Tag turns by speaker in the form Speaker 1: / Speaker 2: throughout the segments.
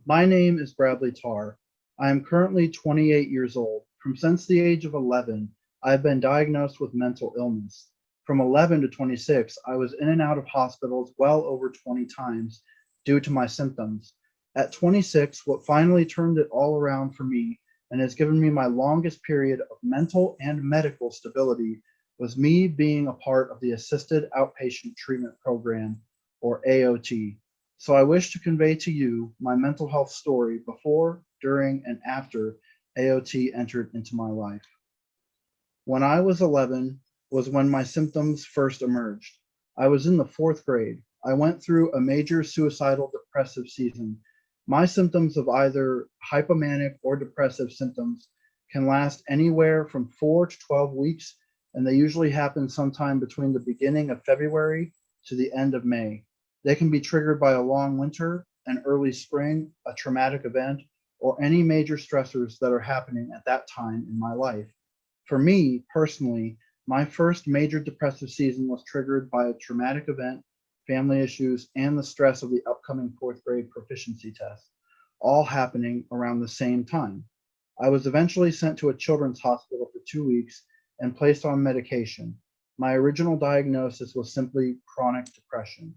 Speaker 1: My name is Bradley Tarr. I am currently 28 years old. From since the age of 11, I have been diagnosed with mental illness. From 11 to 26, I was in and out of hospitals well over 20 times due to my symptoms. At 26, what finally turned it all around for me and has given me my longest period of mental and medical stability was me being a part of the Assisted Outpatient Treatment Program, or AOT. So I wish to convey to you my mental health story before, during, and after AOT entered into my life. When I was 11 was when my symptoms first emerged. I was in the fourth grade. I went through a major suicidal depressive season. My symptoms of either hypomanic or depressive symptoms can last anywhere from 4 to 12 weeks, and they usually happen sometime between the beginning of February to the end of May. They can be triggered by a long winter, an early spring, a traumatic event, or any major stressors that are happening at that time in my life. For me, personally, my first major depressive season was triggered by a traumatic event, family issues, and the stress of the upcoming fourth grade proficiency test, all happening around the same time. I was eventually sent to a children's hospital for 2 weeks and placed on medication. My original diagnosis was simply chronic depression.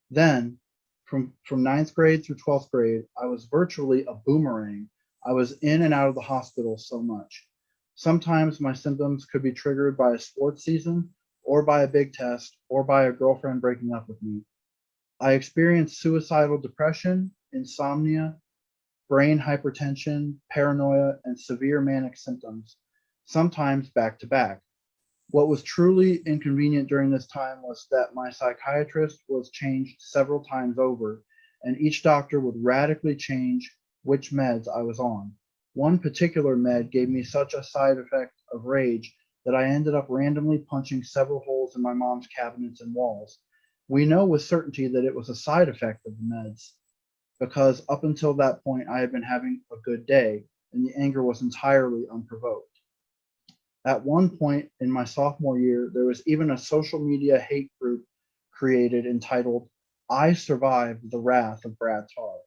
Speaker 1: Then, from ninth grade through 12th grade, I was virtually a boomerang. I was in and out of the hospital so much. Sometimes my symptoms could be triggered by a sports season, or by a big test, or by a girlfriend breaking up with me. I experienced suicidal depression, insomnia, brain hypertension, paranoia, and severe manic symptoms, sometimes back to back. What was truly inconvenient during this time was that my psychiatrist was changed several times over, and each doctor would radically change which meds I was on. One particular med gave me such a side effect of rage that I ended up randomly punching several holes in my mom's cabinets and walls. We know with certainty that it was a side effect of the meds, because up until that point I had been having a good day, and the anger was entirely unprovoked. At one point in my sophomore year, there was even a social media hate group created entitled, "I Survived the Wrath of Brad Tarr."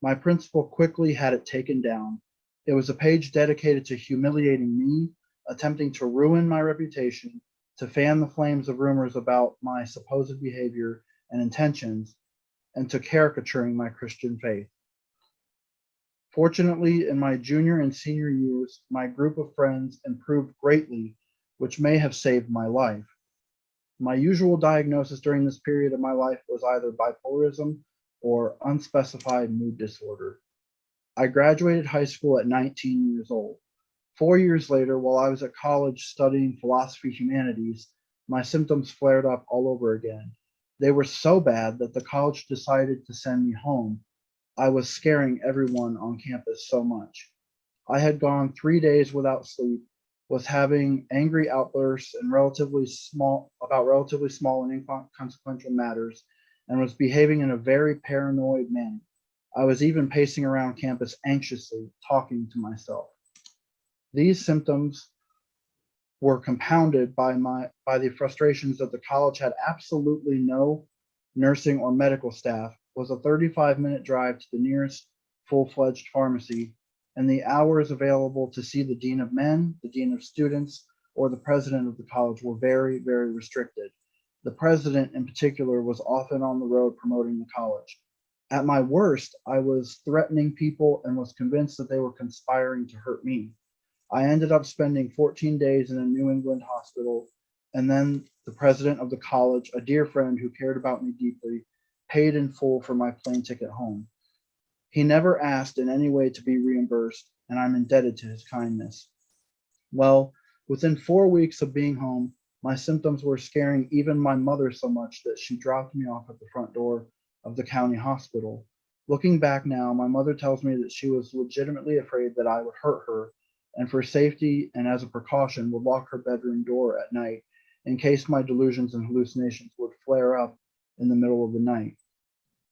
Speaker 1: My principal quickly had it taken down. It was a page dedicated to humiliating me, attempting to ruin my reputation, to fan the flames of rumors about my supposed behavior and intentions, and to caricaturing my Christian faith. Fortunately, in my junior and senior years, my group of friends improved greatly, which may have saved my life. My usual diagnosis during this period of my life was either bipolarism or unspecified mood disorder. I graduated high school at 19 years old. 4 years later, while I was at college studying philosophy humanities, my symptoms flared up all over again. They were so bad that the college decided to send me home. I was scaring everyone on campus so much. I had gone 3 days without sleep, was having angry outbursts and relatively small and inconsequential matters, and was behaving in a very paranoid manner. I was even pacing around campus anxiously, talking to myself. These symptoms were compounded by the frustrations that the college had absolutely no nursing or medical staff, was a 35-minute drive to the nearest full-fledged pharmacy, and the hours available to see the dean of men, the dean of students, or the president of the college were very, very restricted. The president in particular was often on the road promoting the college. At my worst, I was threatening people and was convinced that they were conspiring to hurt me. I ended up spending 14 days in a New England hospital, and then the president of the college, a dear friend who cared about me deeply, paid in full for my plane ticket home. He never asked in any way to be reimbursed, and I'm indebted to his kindness. Well, within 4 weeks of being home, my symptoms were scaring even my mother so much that she dropped me off at the front door of the county hospital. Looking back now, my mother tells me that she was legitimately afraid that I would hurt her, and for safety and as a precaution would lock her bedroom door at night in case my delusions and hallucinations would flare up in the middle of the night.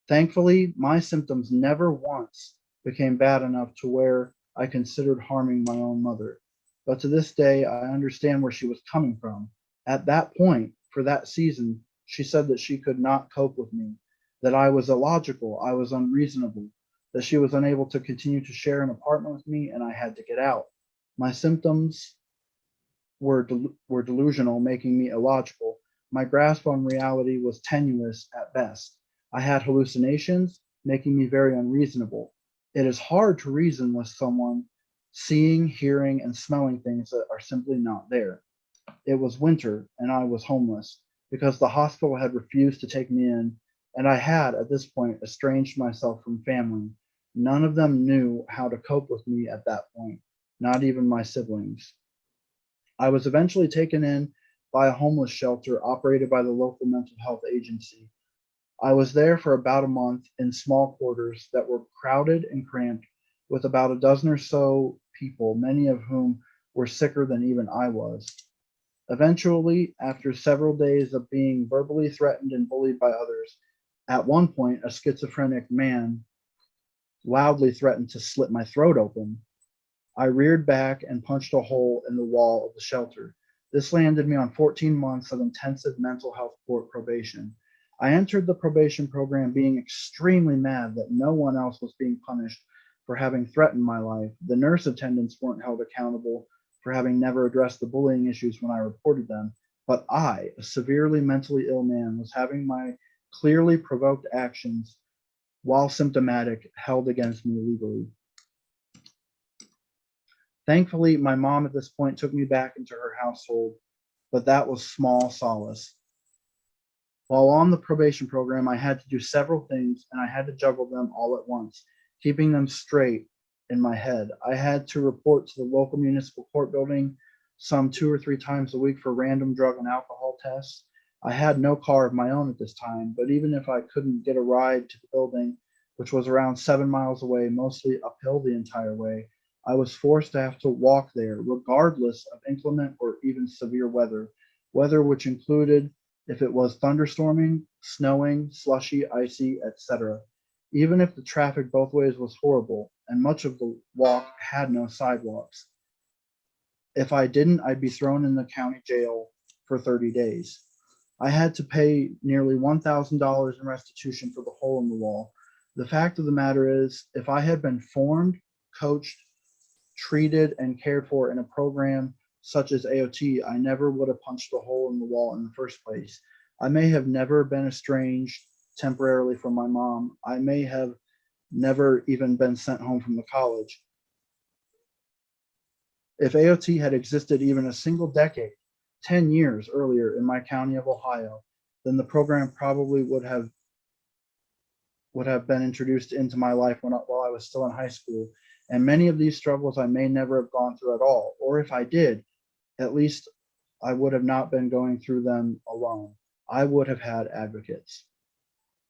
Speaker 1: Thankfully, my symptoms never once became bad enough to where I considered harming my own mother. But to this day, I understand where she was coming from. At that point, for that season, she said that she could not cope with me, that I was illogical, I was unreasonable. that she was unable to continue to share an apartment with me and I had to get out. My symptoms were delusional, making me illogical. My grasp on reality was tenuous at best. I had hallucinations, making me very unreasonable. It is hard to reason with someone seeing, hearing, and smelling things that are simply not there. It was winter, and I was homeless because the hospital had refused to take me in, and I had, at this point, estranged myself from family. None of them knew how to cope with me at that point, not even my siblings. I was eventually taken in by a homeless shelter operated by the local mental health agency. I was there for about a month in small quarters that were crowded and cramped with about a dozen or so people, many of whom were sicker than even I was. Eventually, after several days of being verbally threatened and bullied by others, at one point, a schizophrenic man loudly threatened to slit my throat open. I reared back and punched a hole in the wall of the shelter. This landed me on 14 months of intensive mental health court probation. I entered the probation program being extremely mad that no one else was being punished for having threatened my life. The nurse attendants weren't held accountable for having never addressed the bullying issues when I reported them, but I, a severely mentally ill man, was having my clearly provoked actions, while symptomatic, held against me legally. Thankfully, my mom at this point took me back into her household, but that was small solace. While on the probation program, I had to do several things and I had to juggle them all at once, keeping them straight in my head. I had to report to the local municipal court building some 2 or 3 times a week for random drug and alcohol tests. I had no car of my own at this time, but even if I couldn't get a ride to the building, which was around 7 miles away, mostly uphill the entire way, I was forced to have to walk there, regardless of inclement or even severe weather, weather which included if it was thunderstorming, snowing, slushy, icy, etc. Even if the traffic both ways was horrible, and much of the walk had no sidewalks. If I didn't, I'd be thrown in the county jail for 30 days. I had to pay nearly $1,000 in restitution for the hole in the wall. The fact of the matter is, if I had been formed, coached, treated, and cared for in a program such as AOT, I never would have punched a hole in the wall in the first place. I may have never been estranged temporarily from my mom. I may have never even been sent home from the college. If AOT had existed even a single decade, 10 years earlier in my county of Ohio, then the program probably would have been introduced into my life while I was still in high school. And many of these struggles I may never have gone through at all. Or if I did, at least I would have not been going through them alone. I would have had advocates.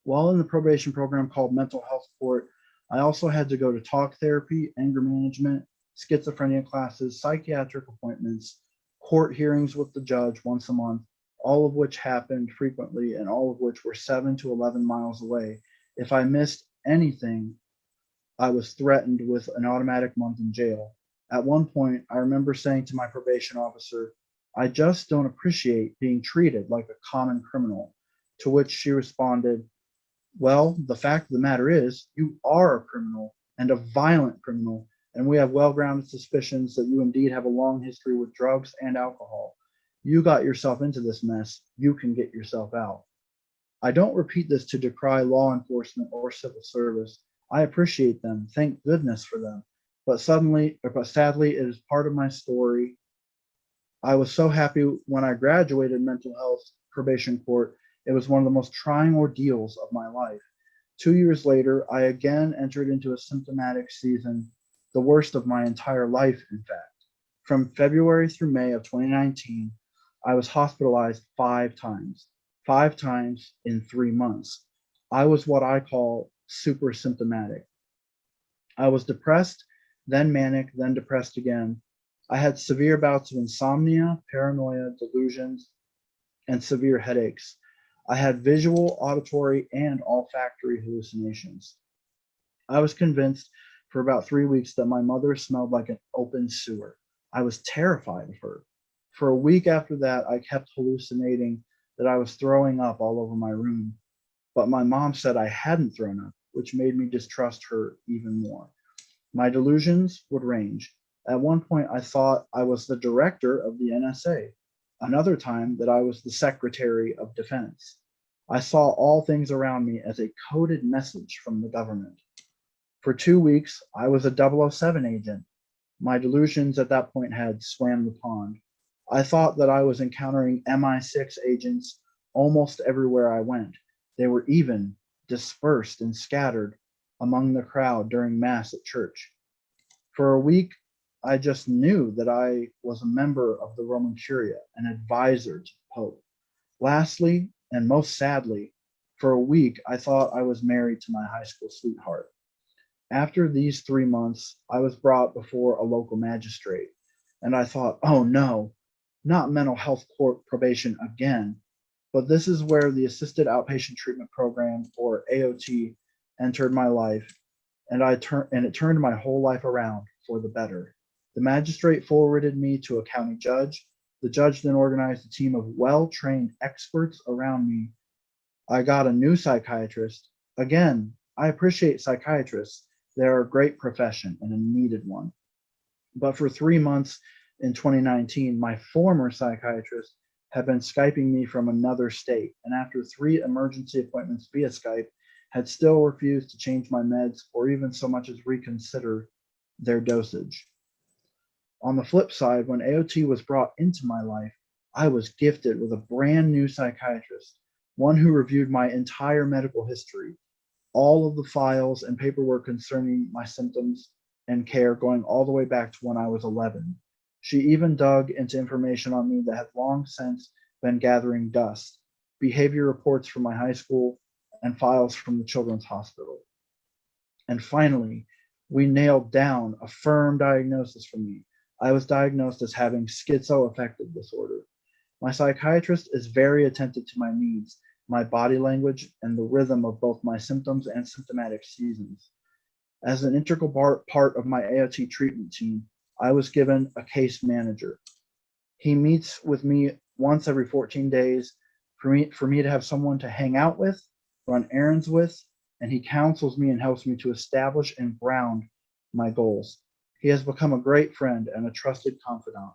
Speaker 1: While in the probation program called mental health court, I also had to go to talk therapy, anger management, schizophrenia classes, psychiatric appointments, court hearings with the judge once a month, all of which happened frequently and all of which were 7 to 11 miles away. If I missed anything, I was threatened with an automatic month in jail. At one point, I remember saying to my probation officer, "I just don't appreciate being treated like a common criminal," to which she responded, "Well, the fact of the matter is, you are a criminal and a violent criminal, and we have well-grounded suspicions that you indeed have a long history with drugs and alcohol. You got yourself into this mess, you can get yourself out." I don't repeat this to decry law enforcement or civil service. I appreciate them, thank goodness for them. But sadly, it is part of my story. I was so happy when I graduated mental health probation court. It was one of the most trying ordeals of my life. 2 years later, I again entered into a symptomatic season, the worst of my entire life, in fact. From February through May of 2019, I was hospitalized 5 times in 3 months. I was what I call super symptomatic. I was depressed, then manic, then depressed again. I had severe bouts of insomnia, paranoia, delusions, and severe headaches. I had visual, auditory, and olfactory hallucinations. I was convinced for about 3 weeks that my mother smelled like an open sewer. I was terrified of her. For a week after that, I kept hallucinating that I was throwing up all over my room. But my mom said I hadn't thrown up. which made me distrust her even more. My delusions would range. At one point, I thought I was the director of the NSA. Another time, that I was the Secretary of Defense. I saw all things around me as a coded message from the government. For 2 weeks, I was a 007 agent. My delusions at that point had swam the pond. I thought that I was encountering MI6 agents almost everywhere I went. They were even dispersed and scattered among the crowd during Mass at church. For a week, I just knew that I was a member of the Roman Curia, an advisor to the Pope. Lastly, and most sadly, for a week, I thought I was married to my high school sweetheart. After these 3 months, I was brought before a local magistrate, and I thought, oh no, not mental health court probation again. But this is where the Assisted Outpatient Treatment Program, or AOT, entered my life, and it turned my whole life around for the better. The magistrate forwarded me to a county judge. The judge then organized a team of well-trained experts around me. I got a new psychiatrist. Again, I appreciate psychiatrists. They're a great profession and a needed one. But for 3 months in 2019, my former psychiatrist had been Skyping me from another state, and after 3 emergency appointments via Skype, had still refused to change my meds or even so much as reconsider their dosage. On the flip side, when AOT was brought into my life, I was gifted with a brand new psychiatrist, one who reviewed my entire medical history, all of the files and paperwork concerning my symptoms and care going all the way back to when I was 11. She even dug into information on me that had long since been gathering dust, behavior reports from my high school, and files from the Children's Hospital. And finally, we nailed down a firm diagnosis for me. I was diagnosed as having schizoaffective disorder. My psychiatrist is very attentive to my needs, my body language, and the rhythm of both my symptoms and symptomatic seasons. As an integral part of my AOT treatment team, I was given a case manager. He meets with me once every 14 days for me to have someone to hang out with, run errands with, and he counsels me and helps me to establish and ground my goals. He has become a great friend and a trusted confidant.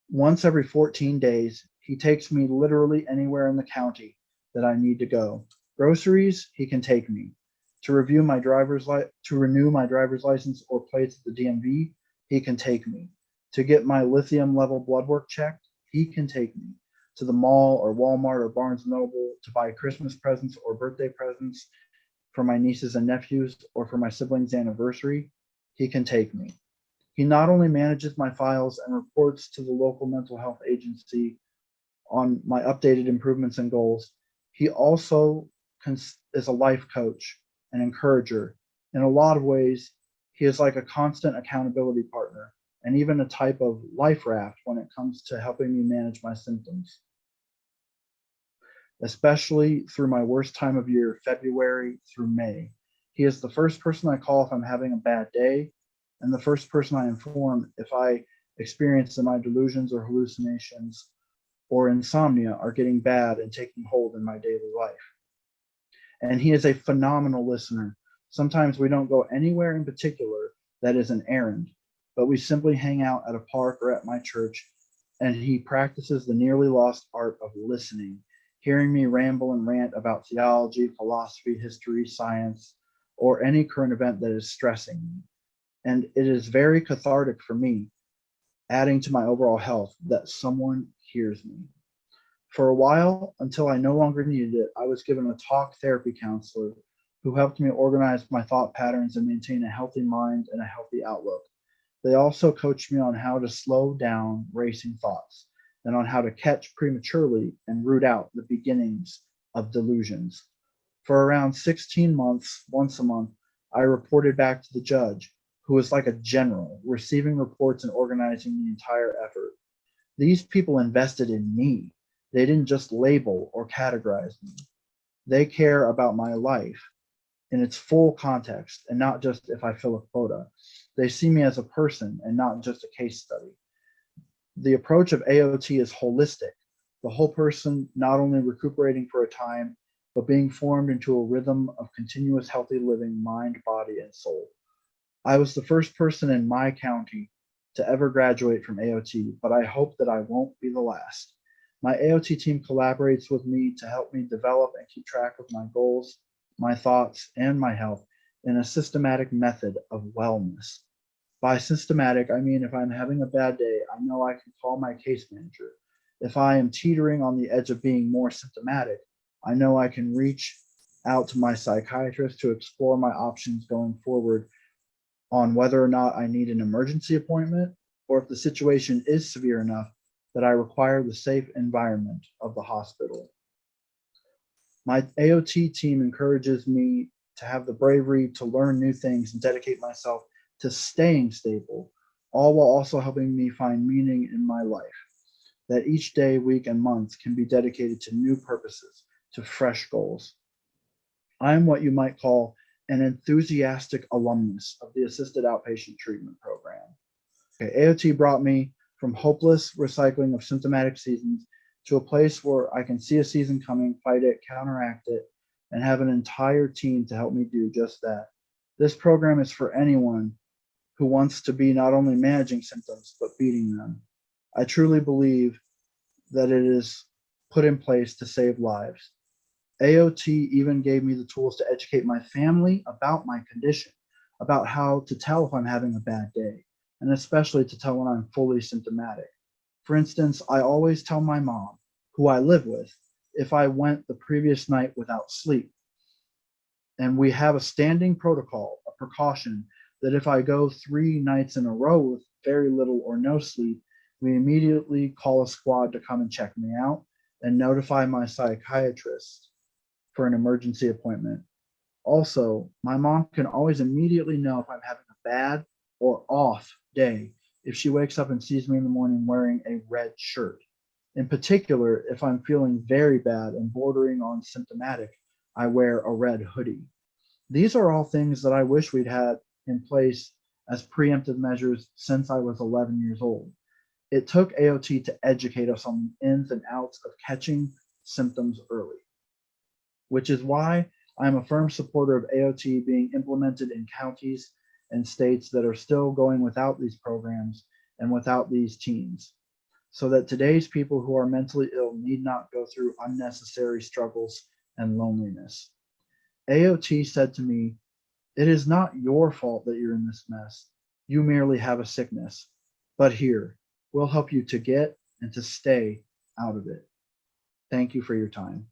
Speaker 1: Once every 14 days, he takes me literally anywhere in the county that I need to go. Groceries, he can take me. To renew my driver's license or plates at the DMV, he can take me. To get my lithium level blood work checked, he can take me. To the mall or Walmart or Barnes & Noble to buy Christmas presents or birthday presents for my nieces and nephews or for my siblings' anniversary, he can take me. He not only manages my files and reports to the local mental health agency on my updated improvements and goals, he also is a life coach, an encourager. In a lot of ways, he is like a constant accountability partner and even a type of life raft when it comes to helping me manage my symptoms, especially through my worst time of year, February through May. He is the first person I call if I'm having a bad day, and the first person I inform if I experience that my delusions or hallucinations or insomnia are getting bad and taking hold in my daily life. And he is a phenomenal listener. Sometimes we don't go anywhere in particular that is an errand, but we simply hang out at a park or at my church, and he practices the nearly lost art of listening, hearing me ramble and rant about theology, philosophy, history, science, or any current event that is stressing me. And it is very cathartic for me, adding to my overall health, that someone hears me. For a while, until I no longer needed it, I was given a talk therapy counselor who helped me organize my thought patterns and maintain a healthy mind and a healthy outlook. They also coached me on how to slow down racing thoughts and on how to catch prematurely and root out the beginnings of delusions. For around 16 months, once a month, I reported back to the judge, who was like a general, receiving reports and organizing the entire effort. These people invested in me. They didn't just label or categorize me. They care about my life in its full context and not just if I fill a quota. They see me as a person and not just a case study. The approach of AOT is holistic, the whole person not only recuperating for a time but being formed into a rhythm of continuous healthy living, mind, body, and soul. I was the first person in my county to ever graduate from AOT, but I hope that I won't be the last. My AOT team collaborates with me to help me develop and keep track of my goals, my thoughts, and my health in a systematic method of wellness. By systematic, I mean if I'm having a bad day, I know I can call my case manager. If I am teetering on the edge of being more symptomatic, I know I can reach out to my psychiatrist to explore my options going forward on whether or not I need an emergency appointment or if the situation is severe enough that I require the safe environment of the hospital. My AOT team encourages me to have the bravery to learn new things and dedicate myself to staying stable, all while also helping me find meaning in my life. That each day, week, and month can be dedicated to new purposes, to fresh goals. I am what you might call an enthusiastic alumnus of the Assisted Outpatient Treatment Program. Okay, AOT brought me from hopeless recycling of symptomatic seasons to a place where I can see a season coming, fight it, counteract it, and have an entire team to help me do just that. This program is for anyone who wants to be not only managing symptoms, but beating them. I truly believe that it is put in place to save lives. AOT even gave me the tools to educate my family about my condition, about how to tell if I'm having a bad day, and especially to tell when I'm fully symptomatic. For instance, I always tell my mom, who I live with, if I went the previous night without sleep. And we have a standing protocol, a precaution, that if I go 3 nights in a row with very little or no sleep, we immediately call a squad to come and check me out and notify my psychiatrist for an emergency appointment. Also, my mom can always immediately know if I'm having a bad or off day if she wakes up and sees me in the morning wearing a red shirt. In particular, if I'm feeling very bad and bordering on symptomatic, I wear a red hoodie. These are all things that I wish we'd had in place as preemptive measures since I was 11 years old. It took AOT to educate us on the ins and outs of catching symptoms early, which is why I'm a firm supporter of AOT being implemented in counties and states that are still going without these programs and without these teams, so that today's people who are mentally ill need not go through unnecessary struggles and loneliness. AOT said to me, "It is not your fault that you're in this mess. You merely have a sickness. But here, we'll help you to get and to stay out of it." Thank you for your time.